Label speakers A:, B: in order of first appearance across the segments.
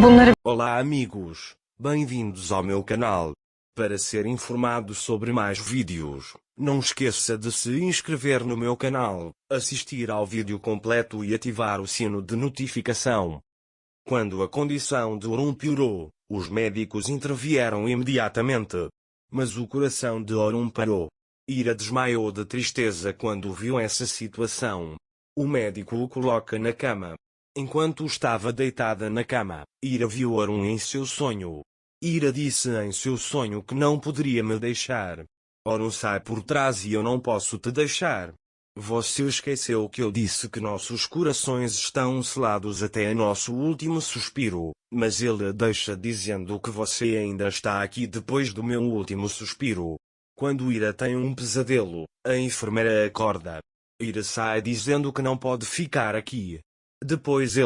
A: bunları...
B: Olá amigos, bem-vindos ao meu canal. Para ser informado sobre mais vídeos, não esqueça de se inscrever no meu canal, assistir ao vídeo completo e ativar o sino de notificação. Quando a condição de Orun piorou, os médicos intervieram imediatamente. Mas o coração de Orun parou. Ira desmaiou de tristeza quando viu essa situação. O médico o coloca na cama. Enquanto estava deitada na cama, Ira viu Orun em seu sonho. Ira disse em seu sonho que não poderia me deixar. Orun sai por trás e eu não posso te deixar. Você esqueceu que eu disse que nossos corações estão selados até nosso último suspiro, mas ele a deixa dizendo que você ainda está aqui depois do meu último suspiro. Quando Ira tem um pesadelo, a enfermeira acorda. Ira sai dizendo que não pode ficar aqui. Depois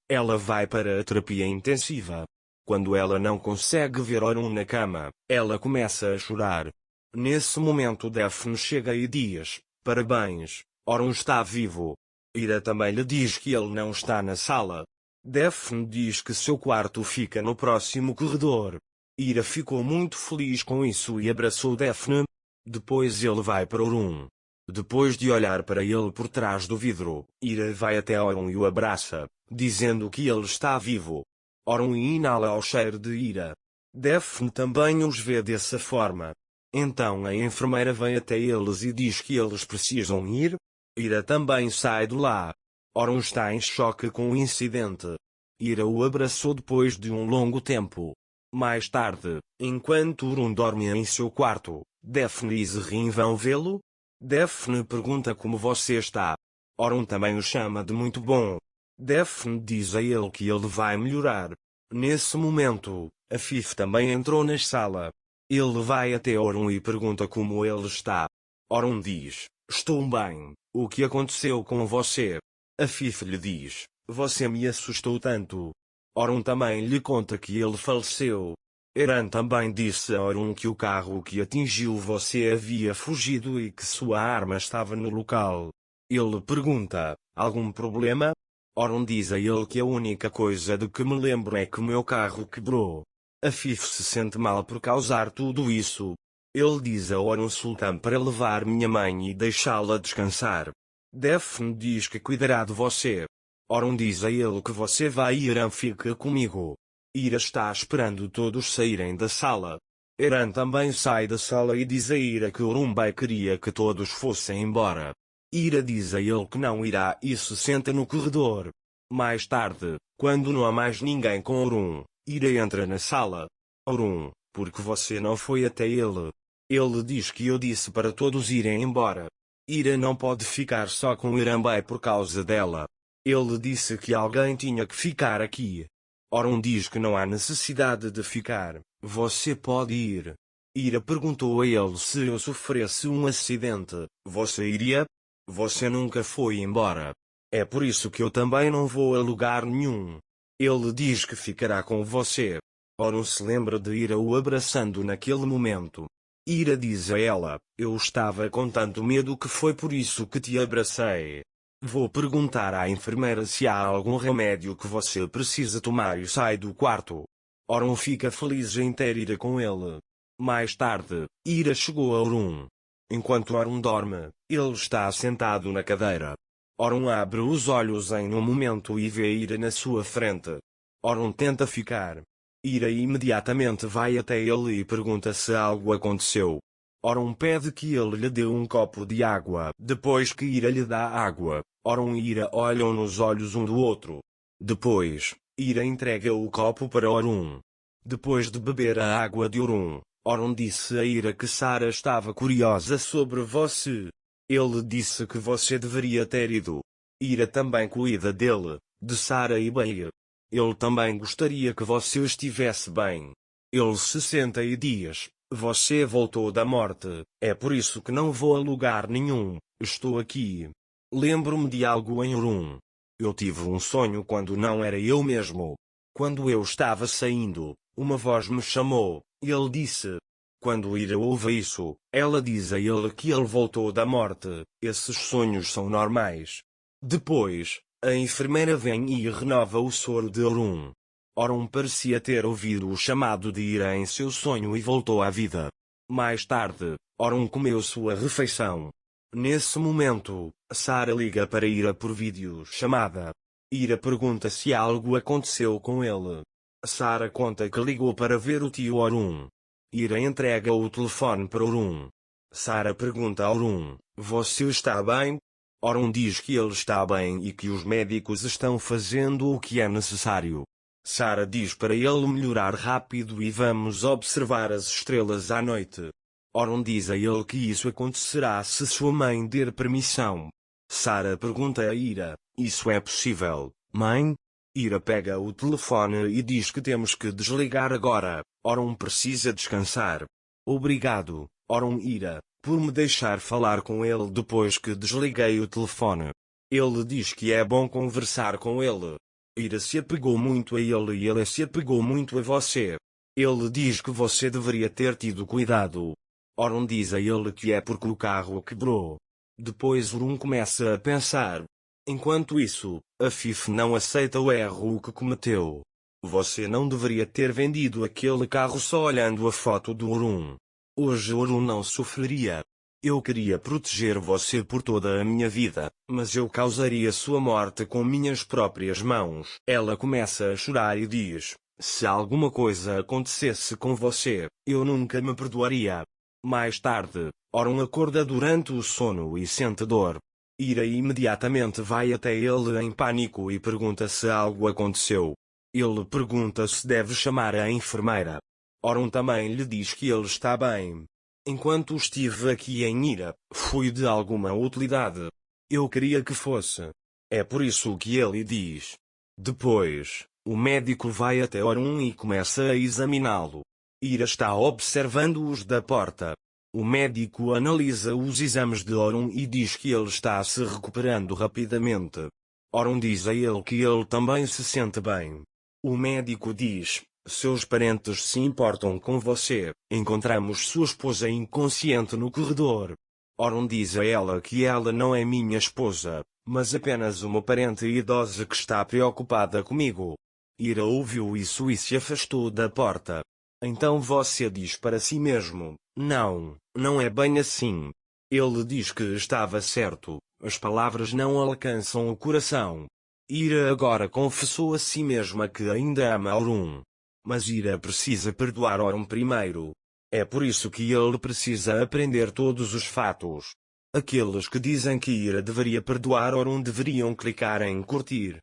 B: ela vai para a terapia intensiva. Quando ela não consegue ver Orun na cama, ela começa a chorar. Nesse momento Daphne chega e diz: "Parabéns, Orun está vivo." Ira também lhe diz que ele não está na sala. Daphne diz que seu quarto fica no próximo corredor. Ira ficou muito feliz com isso e abraçou Daphne. Depois ele vai para Orun. Depois de olhar para ele por trás do vidro, Ira vai até Orun e o abraça, dizendo que ele está vivo. Orun inala o cheiro de Ira. Daphne também os vê dessa forma. Então a enfermeira vem até eles e diz que eles precisam ir. Ira também sai de lá. Orun está em choque com o incidente. Ira o abraçou depois de um longo tempo. Mais tarde, enquanto Orun dorme em seu quarto, Daphne e Zerrin vão vê-lo. Daphne pergunta como você está. Orun também o chama de muito bom. Daphne diz a ele que ele vai melhorar. Nesse momento, a Fif também entrou na sala. Ele vai até Orun e pergunta como ele está. Orun diz: "Estou bem, o que aconteceu com você?" A Fif lhe diz: "Você me assustou tanto." Orun também lhe conta que ele faleceu. Eren também disse a Orun que o carro que atingiu você havia fugido e que sua arma estava no local. Ele pergunta: "Algum problema?" Orun diz a ele que a única coisa de que me lembro é que o meu carro quebrou. A Fif se sente mal por causar tudo isso. Ele diz a Orun Sultan para levar minha mãe e deixá-la descansar. Daphne diz que cuidará de você. Orun diz a ele que você vai e Eren fica comigo. Ira está esperando todos saírem da sala. Eren também sai da sala e diz a Ira que Orunbai queria que todos fossem embora. Ira diz a ele que não irá e se senta no corredor. Mais tarde, quando não há mais ninguém com Orun, Ira entra na sala. "Orun, por que você não foi até ele?" Ele diz que eu disse para todos irem embora. Ira não pode ficar só com Iranbai por causa dela. Ele disse que alguém tinha que ficar aqui. Orun diz que não há necessidade de ficar, você pode ir. Ira perguntou a ele se eu sofresse um acidente, você iria? Você nunca foi embora. É por isso que eu também não vou a lugar nenhum. Ele diz que ficará com você. Orun se lembra de Ira o abraçando naquele momento. Ira diz a ela: "Eu estava com tanto medo que foi por isso que te abracei. Vou perguntar à enfermeira se há algum remédio que você precisa tomar" e sai do quarto. Orun fica feliz em ter Ira com ele. Mais tarde, Ira chegou a Orun. Enquanto Orun dorme, ele está sentado na cadeira. Orun abre os olhos em um momento e vê Ira na sua frente. Orun tenta ficar. Ira imediatamente vai até ele e pergunta se algo aconteceu. Orun pede que ele lhe dê um copo de água. Depois que Ira lhe dá água, Orun e Ira olham nos olhos um do outro. Depois, Ira entrega o copo para Orun. Depois de beber a água de Orun, Orun disse a Ira que Sarah estava curiosa sobre você. Ele disse que você deveria ter ido. Ira também cuida dele, de Sarah e Baia. Ele também gostaria que você estivesse bem. Ele se senta e diz: "Você voltou da morte, é por isso que não vou a lugar nenhum, estou aqui. Lembro-me de algo em Orun. Eu tive um sonho quando não era eu mesmo. Quando eu estava saindo, uma voz me chamou", ele disse. Quando Ira ouve isso, ela diz a ele que ele voltou da morte, esses sonhos são normais. Depois, a enfermeira vem e renova o soro de Orun. Orun parecia ter ouvido o chamado de Ira em seu sonho e voltou à vida. Mais tarde, Orun comeu sua refeição. Nesse momento, Sarah liga para Ira por videochamada. Ira pergunta se algo aconteceu com ele. Sarah conta que ligou para ver o tio Orun. Ira entrega o telefone para Orun. Sarah pergunta a Orun: "Você está bem?" Orun diz que ele está bem e que os médicos estão fazendo o que é necessário. Sarah diz para ele melhorar rápido e vamos observar as estrelas à noite. Orun diz a ele que isso acontecerá se sua mãe der permissão. Sarah pergunta a Ira: "Isso é possível, mãe?" Ira pega o telefone e diz que temos que desligar agora. Orun precisa descansar. "Obrigado, Orun Ira, por me deixar falar com ele depois que desliguei o telefone. Ele diz que é bom conversar com ele. Ira se apegou muito a ele e ele se apegou muito a você. Ele diz que você deveria ter tido cuidado." Orun diz a ele que é porque o carro quebrou. Depois Orun começa a pensar. Enquanto isso, Afif não aceita o erro que cometeu. "Você não deveria ter vendido aquele carro só olhando a foto do Orun. Hoje Orun não sofreria. Eu queria proteger você por toda a minha vida, mas eu causaria sua morte com minhas próprias mãos." Ela começa a chorar e diz: "Se alguma coisa acontecesse com você, eu nunca me perdoaria." Mais tarde, Orun acorda durante o sono e sente dor. Ira imediatamente vai até ele em pânico e pergunta se algo aconteceu. Ele pergunta se deve chamar a enfermeira. Orun também lhe diz que ele está bem. "Enquanto estive aqui em Ira, fui de alguma utilidade. Eu queria que fosse. É por isso que ele diz." Depois, o médico vai até Orun e começa a examiná-lo. Ira está observando-os da porta. O médico analisa os exames de Orun e diz que ele está se recuperando rapidamente. Orun diz a ele que ele também se sente bem. O médico diz: "Seus parentes se importam com você. Encontramos sua esposa inconsciente no corredor." Orun diz a ela que ela não é minha esposa, mas apenas uma parente idosa que está preocupada comigo. Ira ouviu isso e se afastou da porta. Então você diz para si mesmo: "Não, não é bem assim." Ele diz que estava certo, as palavras não alcançam o coração. Ira agora confessou a si mesma que ainda ama Orun. Mas Ira precisa perdoar Orun primeiro. É por isso que ele precisa aprender todos os fatos. Aqueles que dizem que Ira deveria perdoar Orun deveriam clicar em curtir.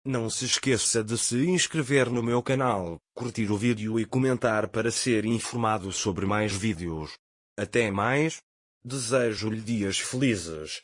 B: Não se esqueça de se inscrever no meu canal, curtir o vídeo e comentar para ser informado sobre mais vídeos. Até mais. Desejo-lhe dias felizes.